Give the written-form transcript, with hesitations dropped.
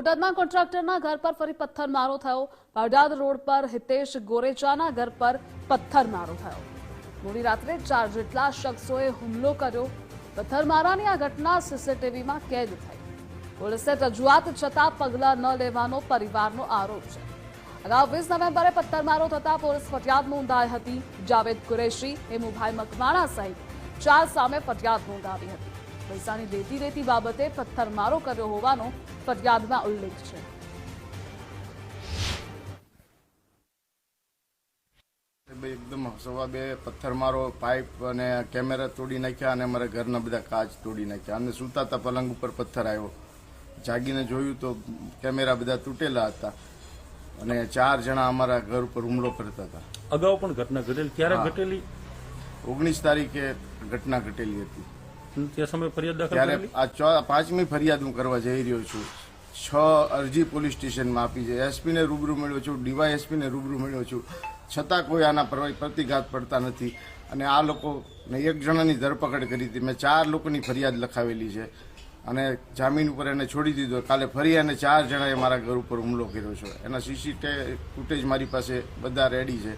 બોટાદમાં કોન્ટ્રાક્ટરના ઘર પર ફરી પથ્થરમારો થયો। પાડાદ રોડ પર હિતેશ ગોરેચાના ઘર પર પથ્થરમારો થયો। મોડી રાત્રે 4 જેટલા શખ્સોએ હુમલો કર્યો। પથ્થરમારાની આ ઘટના સીસીટીવીમાં કેદ થઈ। પોલીસે રજૂઆત છતાં પગલાં ન લેવાનો પરિવારનો આરોપ છે। અગાઉ 20 નવેમ્બરે પથ્થરમારો થતા પોલીસ ફરિયાદ નોંધાઈ હતી। જાવેદ કુરેશી, હેમુભાઈ મકવાણા સહિત 4 સામે ફરિયાદ નોંધાવી હતી। પૈસાની લેતી બાબતે પથ્થરમારો કર્યો હોવાનો ફરિયાદમાં ઉલ્લેખ છે। એકદમ સવા બે પથ્થરમારો, પાઇપ અને કેમેરા તોડી નાખ્યા અને અમારા ઘરના બધા કાચ તોડી નાખ્યા। અને સૂતા હતા, પલંગ ઉપર પથ્થર આવ્યો। જાગીને જોયું તો કેમેરા બધા તૂટેલા હતા અને 4 જણા અમારા ઘર ઉપર હુમલો કરતા હતા। અગાઉ પણ ઘટના ઘટેલી, ક્યારે ઘટેલી? 19 તારીખે ઘટના ઘટેલી હતી। તે સમયે ફરિયાદ દાખલ ત્યારે કરેલી? આ 5મી ફરિયાદ હું કરવા જઈ રહ્યો છું। 6 અરજી પોલીસ સ્ટેશનમાં આપી છે। એસપીને રૂબરૂ મળ્યો છું, ડીવાયએસપીને રૂબરૂ મળ્યો છું, છતાં કોઈ આના પ્રતિઘાત પડતા નથી। અને આ લોકોને 1 જણાની ધરપકડ કરી હતી। મેં 4 લોકોની ફરિયાદ લખાવેલી છે અને જામીન ઉપર એને છોડી દીધો। કાલે ફરી એને 4 જણાએ મારા ઘર ઉપર હુમલો કર્યો છે। એના સીસીટીવી ફૂટેજ મારી પાસે બધા રેડી છે।